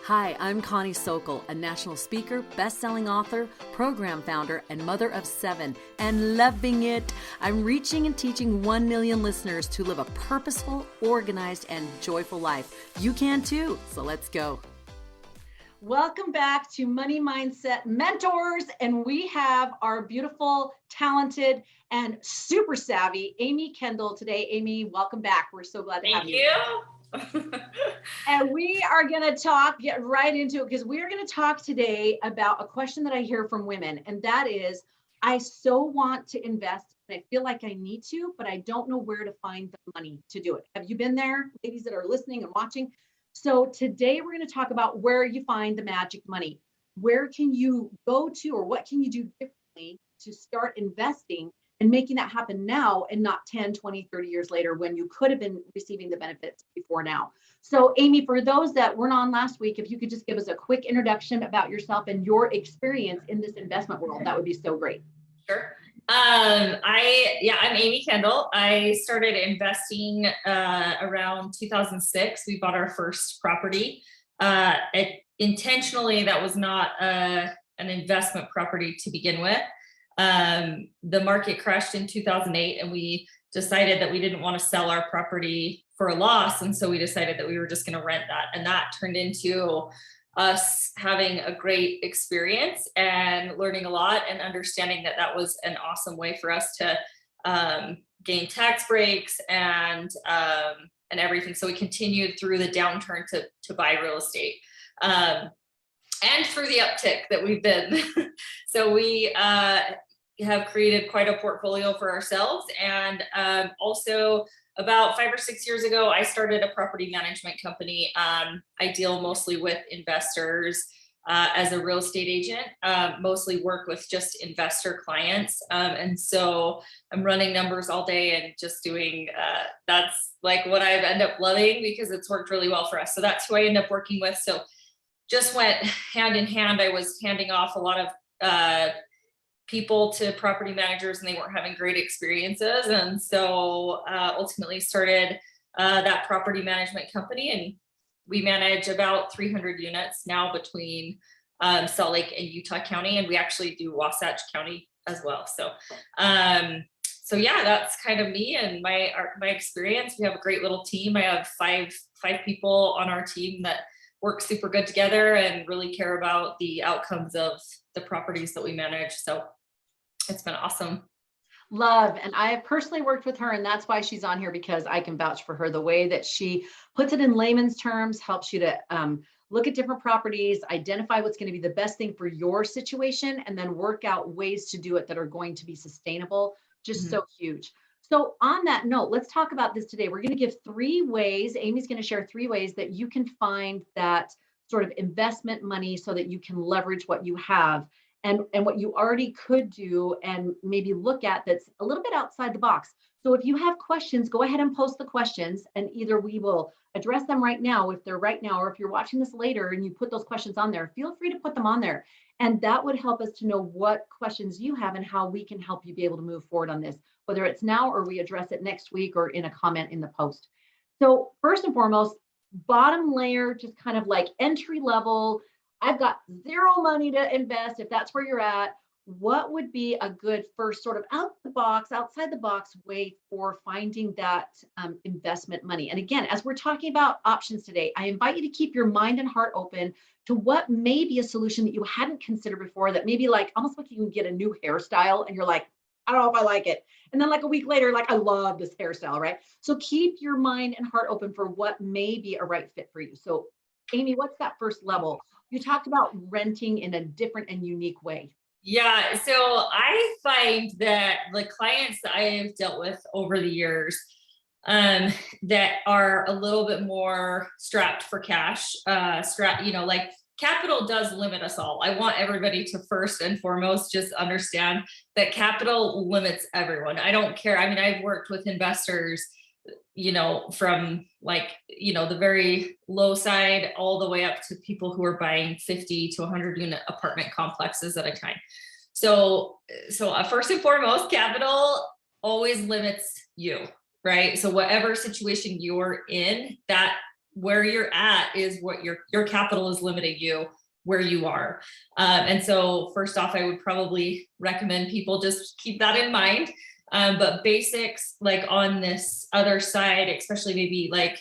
Hi, I'm Connie Sokol, a national speaker, best-selling author, program founder, and mother of 7, and loving it. I'm reaching and teaching 1 million listeners to live a purposeful, organized, and joyful life. You can too, so let's go. Welcome back to Money Mindset Mentors, and we have our beautiful, talented, and super savvy Amy Kendall today. Amy, welcome back. We're so glad to have you. Thank you. And we are going to get right into it, because we are going to talk today about a question that I hear from women. And that is, I so want to invest and I feel like I need to, but I don't know where to find the money to do it. Have you been there, ladies that are listening and watching? So today we're going to talk about where you find the magic money. Where can you go to, or what can you do differently to start investing and making that happen now and not 10, 20, 30 years later when you could have been receiving the benefits before now. So Amy, for those that weren't on last week, if you could just give us a quick introduction about yourself and your experience in this investment world, that would be so great. Sure. I'm Amy Kendall. I started investing around 2006. We bought our first property. Intentionally, that was not an investment property to begin with. The market crashed in 2008, and we decided that we didn't want to sell our property for a loss. And so we decided that we were just going to rent that. And that turned into us having a great experience and learning a lot and understanding that that was an awesome way for us to gain tax breaks and everything. So we continued through the downturn to buy real estate. And through the uptick that we've been. So we have created quite a portfolio for ourselves. And also about 5 or 6 years ago, I started a property management company. I deal mostly with investors as a real estate agent, mostly work with just investor clients. And so I'm running numbers all day and just doing, that's like what I've ended up loving because it's worked really well for us. So that's who I end up working with. So just went hand in hand. I was handing off a lot of people to property managers, and they weren't having great experiences. And so ultimately started that property management company, and we manage about 300 units now between Salt Lake and Utah County, and we actually do Wasatch County as well. So yeah, that's kind of me and my experience. We have a great little team. I have five people on our team that work super good together and really care about the outcomes of the properties that we manage. So it's been awesome. Love. And I have personally worked with her, and that's why she's on here, because I can vouch for her. The way that she puts it in layman's terms helps you to look at different properties, identify what's going to be the best thing for your situation, and then work out ways to do it that are going to be sustainable. Just so huge. So on that note, let's talk about this today. We're going to give 3 ways. Amy's going to share 3 ways that you can find that sort of investment money so that you can leverage what you have and what you already could do and maybe look at that's a little bit outside the box. So if you have questions, go ahead and post the questions, and either we will address them right now if they're right now, or if you're watching this later and you put those questions on there, feel free to put them on there. And that would help us to know what questions you have and how we can help you be able to move forward on this, whether it's now or we address it next week or in a comment in the post. So first and foremost, bottom layer, just kind of like entry level, I've got 0 money to invest. If that's where you're at, what would be a good first sort of outside the box way for finding that investment money? And again, as we're talking about options today, I invite you to keep your mind and heart open to what may be a solution that you hadn't considered before, that maybe like almost like you can get a new hairstyle and you're like, I don't know if I like it. And then like a week later, like, I love this hairstyle, right? So keep your mind and heart open for what may be a right fit for you. So Amy, what's that first level? You talked about renting in a different and unique way. Yeah. So I find that the clients that I have dealt with over the years that are a little bit more strapped for cash, like capital does limit us all. I want everybody to first and foremost just understand that capital limits everyone. I don't care. I mean, I've worked with investors, from the very low side all the way up to people who are buying 50 to 100 unit apartment complexes at a time. So first and foremost, capital always limits you, right? So whatever situation you're in, that where you're at is what your capital is limiting you where you are. And so first off, I would probably recommend people just keep that in mind. But basics, like on this other side, especially maybe like,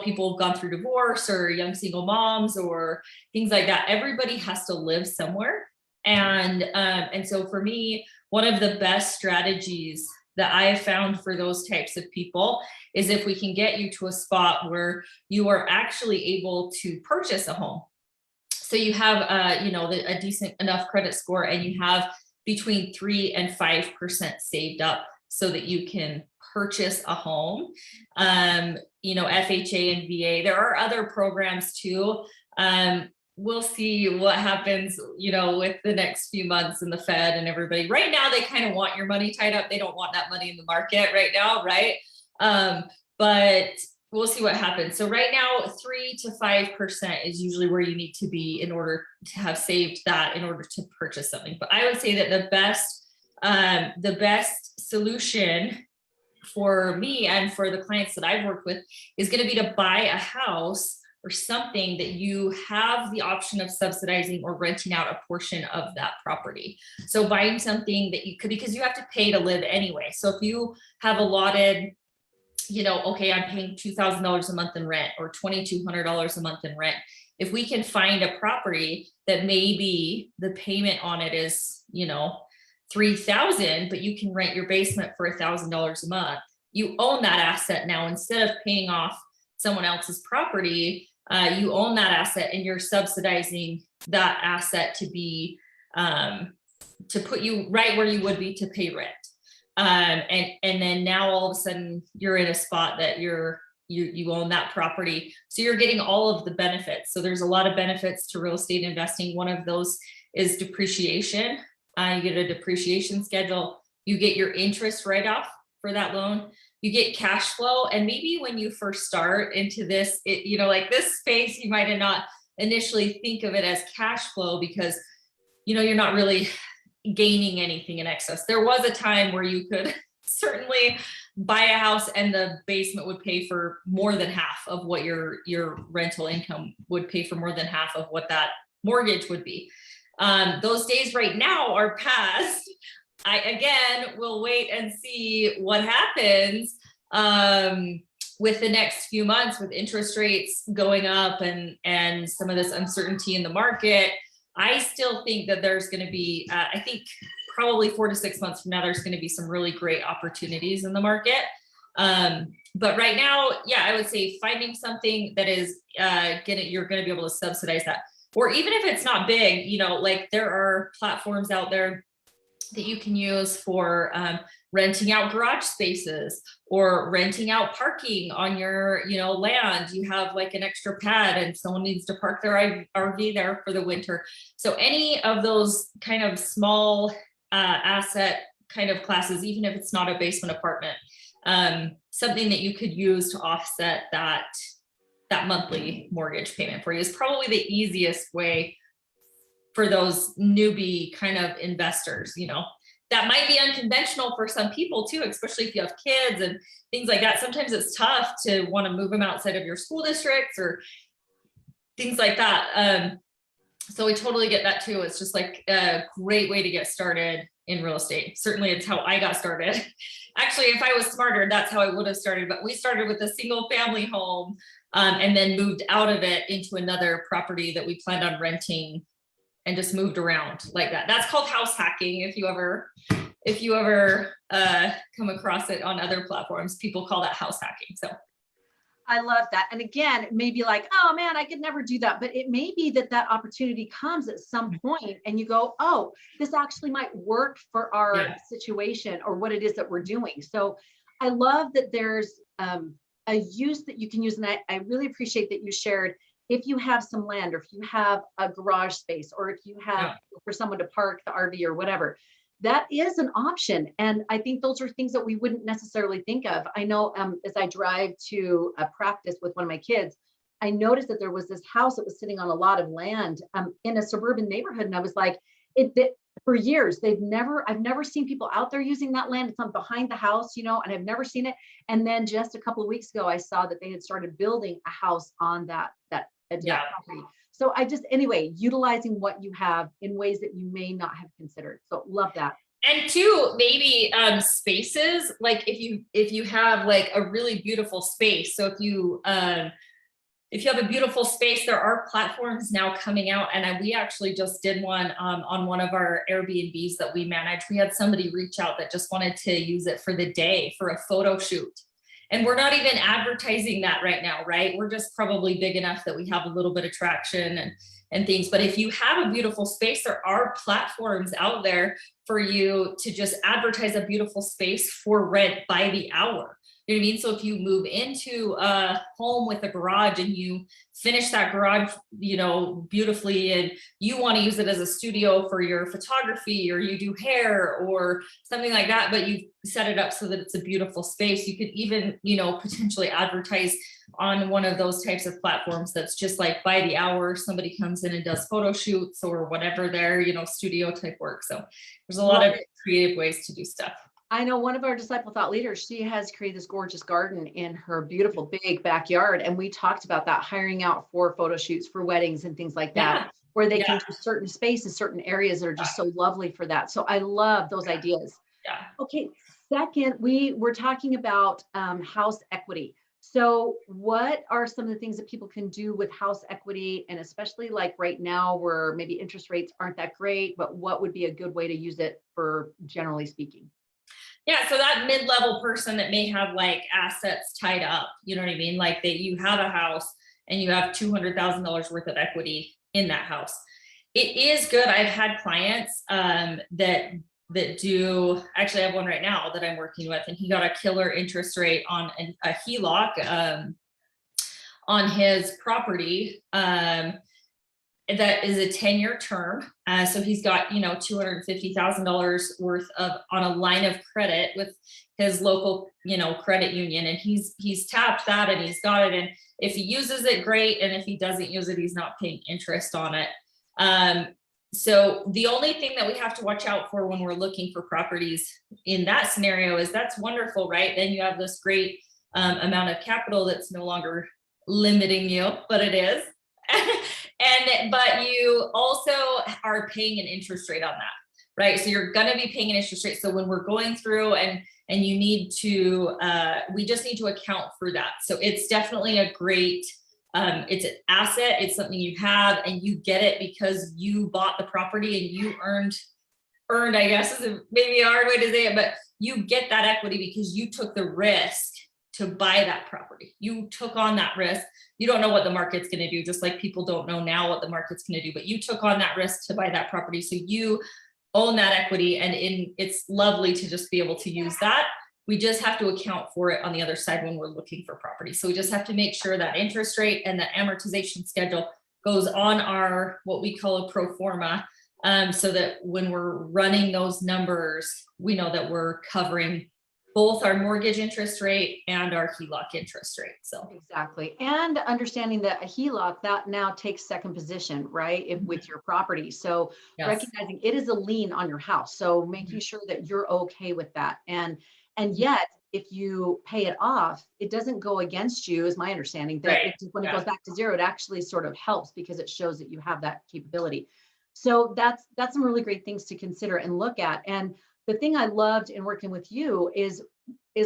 people have gone through divorce or young single moms or things like that. Everybody has to live somewhere. And so for me, one of the best strategies that I have found for those types of people is if we can get you to a spot where you are actually able to purchase a home. So you have, a decent enough credit score, and you have between 3 and 5% saved up so that you can purchase a home. FHA and VA. There are other programs too. We'll see what happens, with the next few months and the Fed and everybody. Right now, they kind of want your money tied up. They don't want that money in the market right now, right? But we'll see what happens. So right now, 3 to 5% is usually where you need to be in order to have saved that in order to purchase something. But I would say that the best solution for me and for the clients that I've worked with is going to be to buy a house or something that you have the option of subsidizing or renting out a portion of that property. So buying something that you could, because you have to pay to live anyway. So if you have allotted, okay, I'm paying $2,000 a month in rent or $2,200 a month in rent. If we can find a property that maybe the payment on it is, $3,000, but you can rent your basement for $1,000 a month. You own that asset now. Instead of paying off someone else's property, you own that asset, and you're subsidizing that asset to be to put you right where you would be to pay rent. And then now all of a sudden you're in a spot that you own that property, so you're getting all of the benefits. So there's a lot of benefits to real estate investing. One of those is depreciation. You get a depreciation schedule. You get your interest write-off for that loan. You get cash flow. And maybe when you first start into this, like this space, you might not initially think of it as cash flow because, you're not really gaining anything in excess. There was a time where you could certainly buy a house and the basement would pay for more than half of what your rental income would pay for, more than half of what that mortgage would be. Those days right now are past. I, again, will wait and see what happens with the next few months with interest rates going up and some of this uncertainty in the market. I still think that there's going to be, I think probably 4 to 6 months from now, there's going to be some really great opportunities in the market. But right now, I would say finding something that is you're going to be able to subsidize that. Or even if it's not big, like there are platforms out there that you can use for renting out garage spaces or renting out parking on your, land. You have like an extra pad and someone needs to park their RV there for the winter. So any of those kind of small asset kind of classes, even if it's not a basement apartment, something that you could use to offset that monthly mortgage payment for you is probably the easiest way for those newbie kind of investors. That might be unconventional for some people too, especially if you have kids and things like that. Sometimes it's tough to want to move them outside of your school districts or things like that. So I totally get that too. It's just like a great way to get started in real estate. Certainly it's how I got started. Actually, if I was smarter, that's how I would have started. But we started with a single family home and then moved out of it into another property that we planned on renting and just moved around like that. That's called house hacking. If you ever come across it on other platforms, people call that house hacking. So I love that. And again, it may be like, oh man, I could never do that. But it may be that opportunity comes at some point and you go, oh, this actually might work for our situation or what it is that we're doing. So I love that there's a use that you can use. And I really appreciate that you shared, if you have some land or if you have a garage space or if you have for someone to park the RV or whatever, that is an option. And I think those are things that we wouldn't necessarily think of. I know as I drive to a practice with one of my kids, I noticed that there was this house that was sitting on a lot of land in a suburban neighborhood. And I was like, for years. I've never seen people out there using that land. It's on behind the house, and I've never seen it. And then just a couple of weeks ago, I saw that they had started building a house on that edge of Yeah. that property. So anyway, utilizing what you have in ways that you may not have considered. So love that. And two, maybe spaces, like if you have like a really beautiful space. So if you have a beautiful space, there are platforms now coming out. And we actually just did one on one of our Airbnbs that we manage. We had somebody reach out that just wanted to use it for the day for a photo shoot. And we're not even advertising that right now, right? We're just probably big enough that we have a little bit of traction and things. But if you have a beautiful space, there are platforms out there for you to just advertise a beautiful space for rent by the hour. You know what I mean? So if you move into a home with a garage and you finish that garage, beautifully, and you want to use it as a studio for your photography, or you do hair or something like that, but you set it up so that it's a beautiful space, you could even, potentially advertise on one of those types of platforms that's just like by the hour, somebody comes in and does photo shoots or whatever their, studio type work. So there's a lot of creative ways to do stuff. I know one of our Disciple Thought leaders, she has created this gorgeous garden in her beautiful big backyard. And we talked about that, hiring out for photo shoots for weddings and things like that, where they can do certain spaces, certain areas that are just so lovely for that. So I love those ideas. Yeah. Okay. Second, we were talking about house equity. So what are some of the things that people can do with house equity? And especially like right now where maybe interest rates aren't that great, but what would be a good way to use it for, generally speaking? Yeah, so that mid-level person that may have like assets tied up, you know what I mean? Like that you have a house and you have $200,000 worth of equity in that house. It is good. I've had clients that do, actually I have one right now that I'm working with, and he got a killer interest rate on a HELOC on his property. That is a 10-year term. So he's got, $250,000 worth of on a line of credit with his local, credit union. And he's tapped that and he's got it. And if he uses it, great. And if he doesn't use it, he's not paying interest on it. So the only thing that we have to watch out for when we're looking for properties in that scenario is that's wonderful, right? Then you have this great amount of capital that's no longer limiting you, but it is. But you also are paying an interest rate on that, right? So you're going to be paying an interest rate. So when we're going through and you need to, we just need to account for that. So it's definitely a great, it's an asset. It's something you have and you get it because you bought the property and you earned, I guess is maybe a hard way to say it, but you get that equity because you took the risk to buy that property. You took on that risk. You don't know what the market's going to do, just like people don't know now what the market's going to do, but you took on that risk to buy that property. So you own that equity, and it's lovely to just be able to use that. We just have to account for it on the other side when we're looking for property. So we just have to make sure that interest rate and the amortization schedule goes on our, what we call a pro forma, so that when we're running those numbers, we know that we're covering both our mortgage interest rate and our HELOC interest rate. So exactly. And understanding that a HELOC that now takes second position, right? With your property. So recognizing it is a lien on your house. So making sure that you're okay with that. And yet if you pay it off, it doesn't go against you, is my understanding, that when it goes back to zero, it actually sort of helps because it shows that you have that capability. So that's some really great things to consider and look at. And the thing I loved in working with you is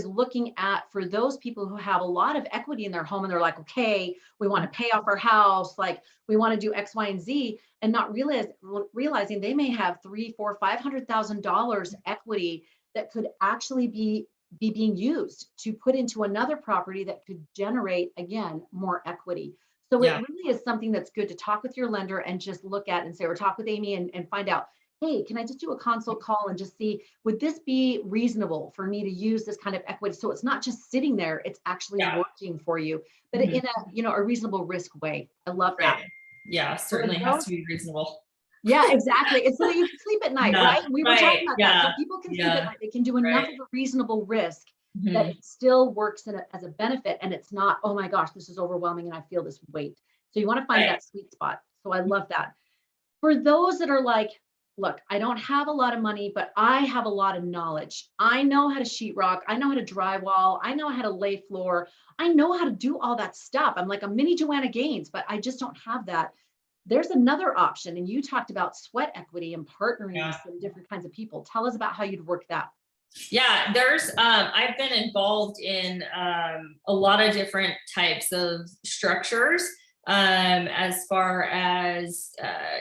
looking at, for those people who have a lot of equity in their home and they're like, okay, we want to pay off our house, like we want to do X, Y, and Z, and not realizing they may have $300,000, $400,000, $500,000 equity that could actually be being used to put into another property that could generate, again, more equity. So it really is something that's good to talk with your lender and just look at and say, or talk with Amy and find out, hey, can I just do a consult call and just see, would this be reasonable for me to use this kind of equity? So it's not just sitting there, it's actually working for you, but in a reasonable risk way. I love that. Yeah, certainly has to be reasonable. Yeah, exactly. It's so that you can sleep at night, right? We were talking about that. So people can sleep at night. They can do enough of a reasonable risk that it still works as a benefit. And it's not, oh my gosh, this is overwhelming and I feel this weight. So you want to find that sweet spot. So I love that. For those that are like, look, I don't have a lot of money, but I have a lot of knowledge. I know how to sheetrock. I know how to drywall. I know how to lay floor. I know how to do all that stuff. I'm like a mini Joanna Gaines, but I just don't have that. There's another option. And you talked about sweat equity and partnering with some different kinds of people. Tell us about how you'd work that. Yeah, I've been involved in a lot of different types of structures as far as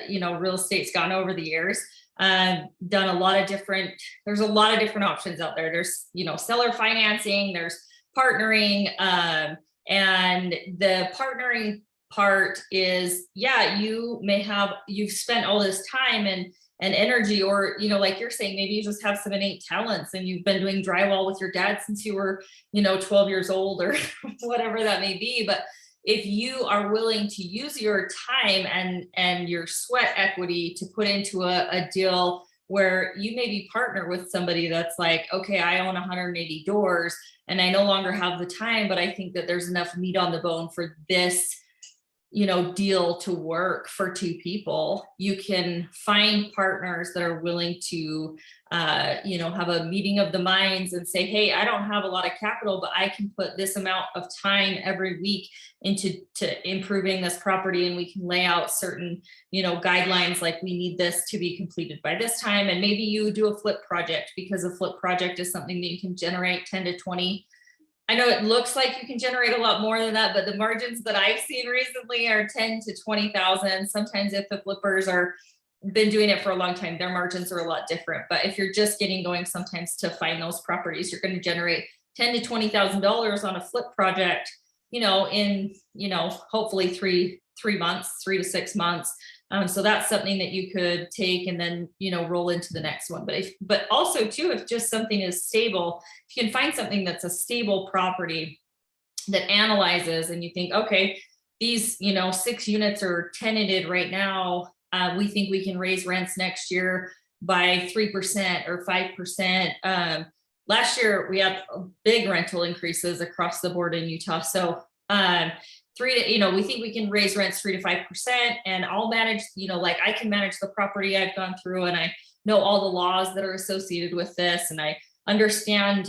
real estate's gone over the years. Done a lot of different, there's a lot of different options out there. There's, seller financing, there's partnering, and the partnering part is, you've spent all this time and energy, or, like you're saying, maybe you just have some innate talents and you've been doing drywall with your dad since you were, 12 years old or whatever that may be. But if you are willing to use your time and your sweat equity to put into a deal where you maybe partner with somebody that's like, okay, I own 180 doors and I no longer have the time, but I think that there's enough meat on the bone for this deal to work for two people, you can find partners that are willing to, have a meeting of the minds and say, hey, I don't have a lot of capital, but I can put this amount of time every week into improving this property. And we can lay out certain, guidelines, like we need this to be completed by this time. And maybe you do a flip project, because a flip project is something that you can generate 10 to 20. I know it looks like you can generate a lot more than that, but the margins that I've seen recently are 10 to 20,000. Sometimes if the flippers are been doing it for a long time, their margins are a lot different. But if you're just getting going, sometimes to find those properties, you're going to generate $10,000 to $20,000 on a flip project, in hopefully three months, 3 to 6 months. So that's something that you could take and then, roll into the next one. But also too, if just something is stable, if you can find something that's a stable property that analyzes and you think, okay, these, 6 units are tenanted right now. We think we can raise rents next year by 3% or 5%. Last year we had big rental increases across the board in Utah. So, we think we can raise rents 3 to 5%, and I'll manage, I can manage the property I've gone through, and I know all the laws that are associated with this. And I understand,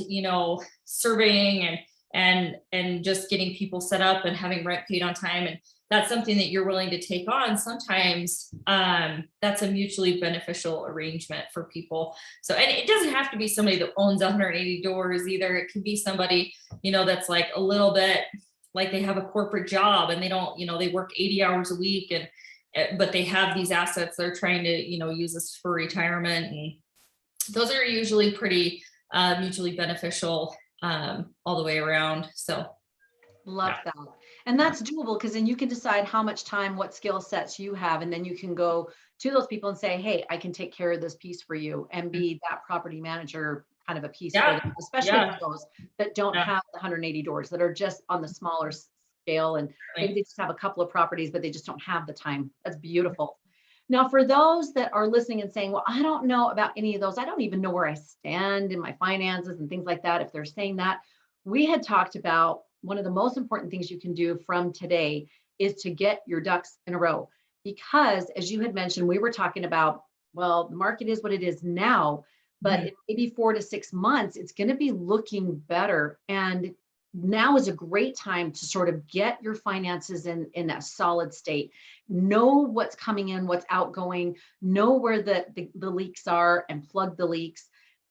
surveying and just getting people set up and having rent paid on time. And that's something that you're willing to take on. Sometimes that's a mutually beneficial arrangement for people. So, and it doesn't have to be somebody that owns 180 doors either. It could be somebody, that's like a little bit like they have a corporate job and they don't, they work 80 hours a week but they have these assets they're trying to, use this for retirement. And those are usually pretty mutually beneficial all the way around. So love that. And that's doable, because then you can decide how much time, what skill sets you have, and then you can go to those people and say, hey, I can take care of this piece for you and be that property manager kind of a piece for them, especially for those that don't have the 180 doors, that are just on the smaller scale, and maybe they just have a couple of properties, but they just don't have the time. That's beautiful. Now, for those that are listening and saying, well, I don't know about any of those, I don't even know where I stand in my finances and things like that. If they're saying that, we had talked about one of the most important things you can do from today is to get your ducks in a row. Because as you had mentioned, we were talking about, well, the market is what it is now, but in maybe 4 to 6 months, it's going to be looking better. And now is a great time to sort of get your finances in a solid state. Know what's coming in, what's outgoing, know where the leaks are and plug the leaks.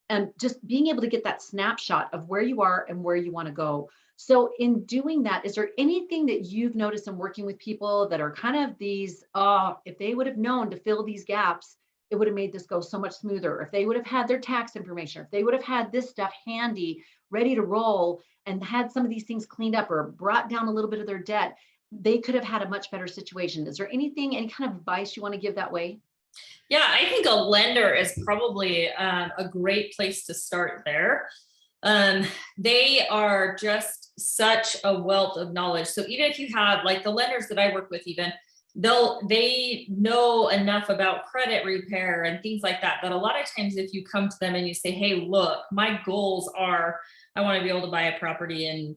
And just being able to get that snapshot of where you are and where you want to go. So in doing that, is there anything that you've noticed in working with people that are kind of these, if they would have known to fill these gaps, it would have made this go so much smoother. If they would have had their tax information, if they would have had this stuff handy, ready to roll, and had some of these things cleaned up or brought down a little bit of their debt, they could have had a much better situation. Is there any kind of advice you want to give that way? Yeah, I think a lender is probably a great place to start there. They are just such a wealth of knowledge. So even if you have, like, the lenders that I work with, even they know enough about credit repair and things like that, that a lot of times if you come to them and you say, hey, look, my goals are, I want to be able to buy a property in,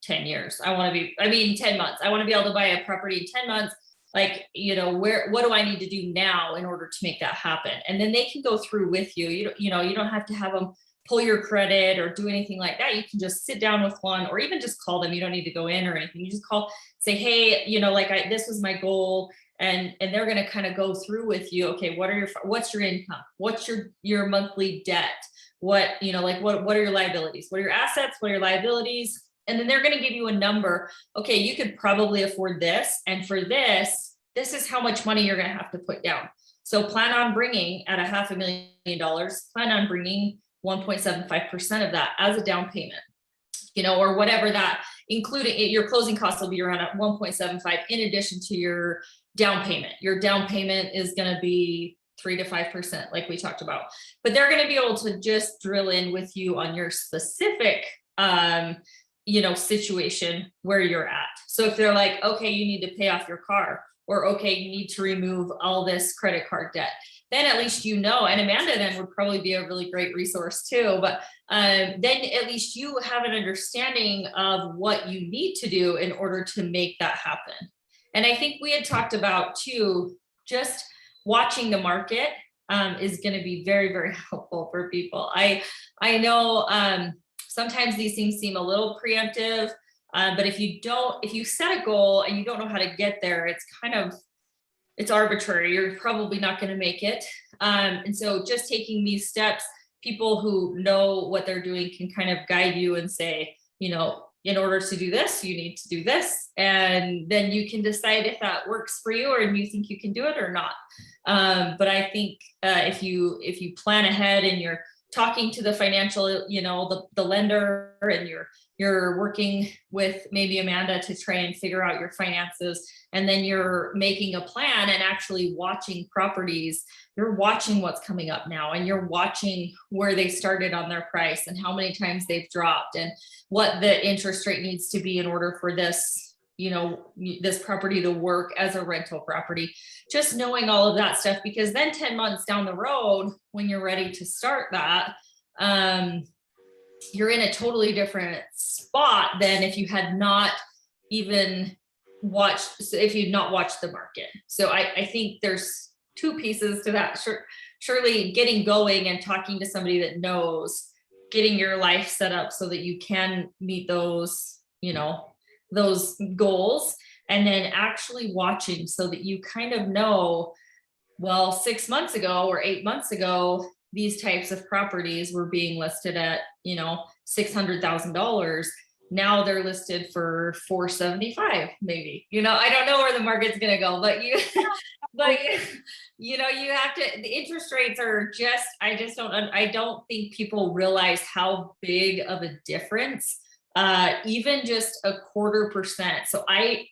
10 years. 10 months. I want to be able to buy a property in 10 months. Like, what do I need to do now in order to make that happen? And then they can go through with you. You don't have to have them pull your credit or do anything like that. You can just sit down with one, or even just call them. You don't need to go in or anything. You just call, say, hey, this was my goal. And they're going to kind of go through with you. Okay, what's your income? What's your monthly debt? What are your liabilities? What are your assets? What are your liabilities? And then they're going to give you a number. Okay, you could probably afford this. And for this is how much money you're going to have to put down. So plan on bringing, at $500,000, plan on bringing 1.75% of that as a down payment, or whatever that, including your closing costs will be around at 1.75 in addition to your down payment. Your down payment is going to be 3 to 5%, like we talked about. But they're going to be able to just drill in with you on your specific situation where you're at. So if they're like, okay, you need to pay off your car, or okay, you need to remove all this credit card debt, then at least and Amanda then would probably be a really great resource too. But then at least you have an understanding of what you need to do in order to make that happen. And I think we had talked about too, just watching the market is going to be very, very helpful for people. I know sometimes these things seem a little preemptive, but if you set a goal and you don't know how to get there, it's arbitrary. You're probably not going to make it. And so just taking these steps, people who know what they're doing can kind of guide you and say, in order to do this, you need to do this. And then you can decide if that works for you, or if you think you can do it or not. But I think if you plan ahead and you're talking to the financial, the lender, and you're working with maybe Amanda to try and figure out your finances, and then you're making a plan and actually watching properties, you're watching what's coming up now, and you're watching where they started on their price and how many times they've dropped and what the interest rate needs to be in order for this, this property to work as a rental property. Just knowing all of that stuff, because then 10 months down the road, when you're ready to start that, you're in a totally different spot than if you had not even watched the market. So I think there's two pieces to that. Surely getting going and talking to somebody that knows, getting your life set up so that you can meet those goals, and then actually watching so that you kind of know, well, 6 months ago or 8 months ago, these types of properties were being listed at, $600,000. Now they're listed for $475, maybe. I don't know where the market's going to go, but you have to, the interest rates are just, I don't think people realize how big of a difference, even just a 0.25%. So I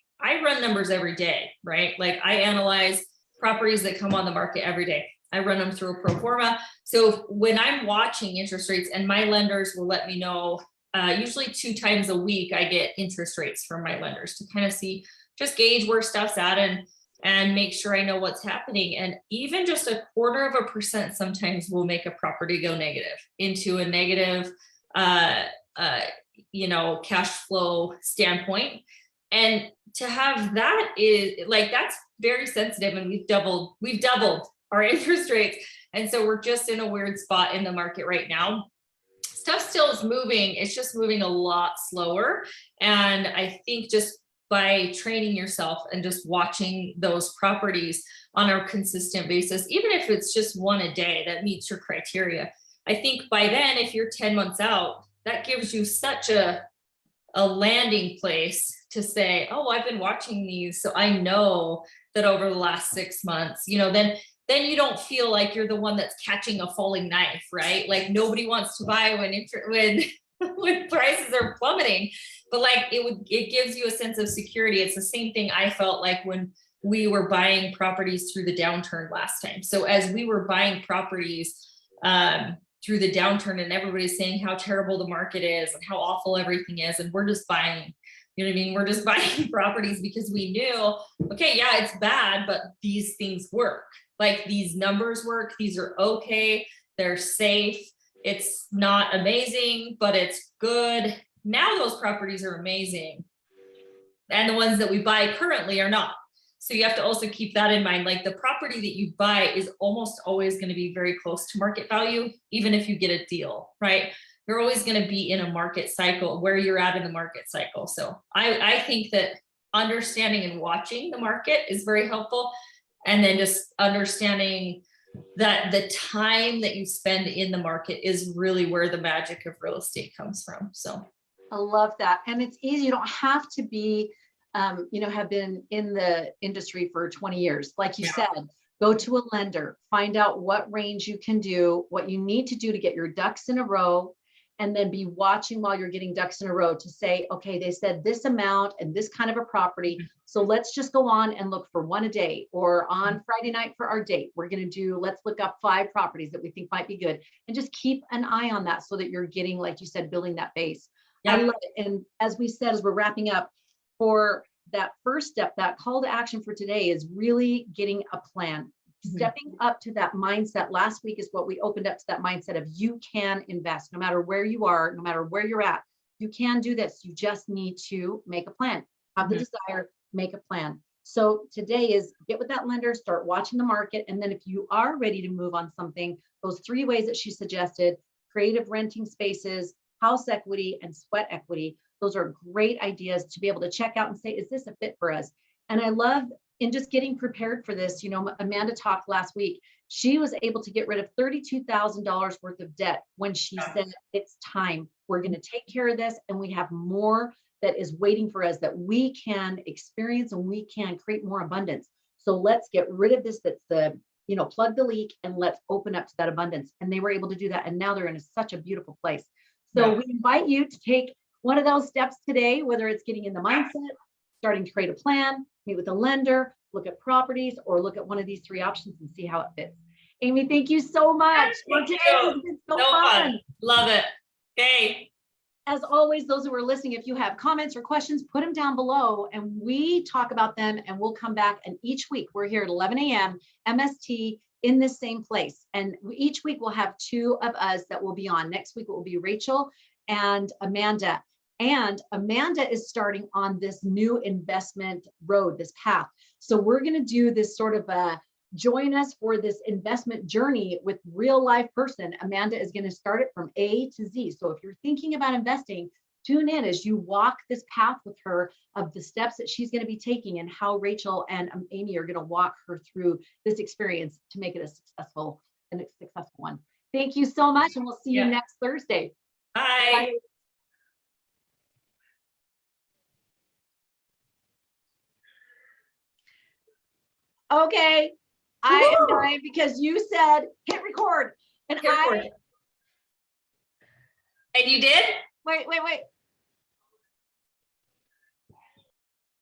run numbers every day, right? Like I analyze properties that come on the market every day. I run them through a pro forma. So when I'm watching interest rates, and my lenders will let me know, usually 2 times a week, I get interest rates from my lenders to kind of see, just gauge where stuff's at and make sure I know what's happening. And even just a 0.25% sometimes will make a property go negative, into a negative, cash flow standpoint. And to have that is like, that's very sensitive, and we've doubled our interest rates. And so we're just in a weird spot in the market right now. Stuff still is moving. It's just moving a lot slower. And I think just by training yourself and just watching those properties on a consistent basis, even if it's just one a day that meets your criteria, I think by then, if you're 10 months out, that gives you such a landing place to say, oh, I've been watching these, so I know that over the last 6 months, then you don't feel like you're the one that's catching a falling knife, right? Like nobody wants to buy when prices are plummeting, but like it gives you a sense of security. It's the same thing I felt like when we were buying properties through the downturn last time. So as we were buying properties through the downturn, and everybody's saying how terrible the market is and how awful everything is, and we're just buying, we're just buying properties because we knew, okay, yeah, it's bad, but these things work. Like these numbers work. These are okay. They're safe. It's not amazing, but it's good. Now those properties are amazing. And the ones that we buy currently are not. So you have to also keep that in mind. Like the property that you buy is almost always going to be very close to market value, even if you get a deal, right? You're always going to be in a market cycle where you're at in the market cycle. So I think that understanding and watching the market is very helpful. And then just understanding that the time that you spend in the market is really where the magic of real estate comes from. So I love that. And it's easy. You don't have to be, have been in the industry for 20 years. Like you said, go to a lender, find out what range you can do, what you need to do to get your ducks in a row, and then be watching while you're getting ducks in a row to say, okay, they said this amount and this kind of a property. So let's just go on and look for one a day, or on Friday night for our date, we're going to do, let's look up 5 properties that we think might be good, and just keep an eye on that so that you're getting, like you said, building that base. I love it. And as we said, as we're wrapping up, for that first step, that call to action for today is really getting a plan. Stepping up to that mindset. Last week is what we opened up to, that mindset of you can invest no matter where you are, no matter where you're at. You can do this. You just need to make a plan, have the desire, make a plan. So today is get with that lender, start watching the market. And then if you are ready to move on something, those 3 ways that she suggested, creative renting spaces, house equity, and sweat equity. Those are great ideas to be able to check out and say, is this a fit for us? And I love in just getting prepared for this, Amanda talked last week. She was able to get rid of $32,000 worth of debt when she said, it's time. We're going to take care of this. And we have more that is waiting for us that we can experience, and we can create more abundance. So let's get rid of this. That's plug the leak, and let's open up to that abundance. And they were able to do that. And now they're in such a beautiful place. So we invite you to take one of those steps today, whether it's getting in the mindset, starting to create a plan, meet with a lender, look at properties, or look at one of these 3 options and see how it fits. Amy, thank you so much. It's been so fun. Love it. Okay. As always, those who are listening, if you have comments or questions, put them down below and we talk about them, and we'll come back. And each week we're here at 11 a.m. MST in this same place. And each week we'll have 2 of us that will be on. Next week it will be Rachel and Amanda. And Amanda is starting on this new investment road, this path. So we're going to do this sort of join us for this investment journey with real life person. Amanda is going to start it from A to Z. So if you're thinking about investing, tune in as you walk this path with her of the steps that she's going to be taking, and how Rachel and Amy are going to walk her through this experience to make it a successful one. Thank you so much. And we'll see you next Thursday. Bye. Bye. Okay, I am dying because you said hit record, and And you did? wait.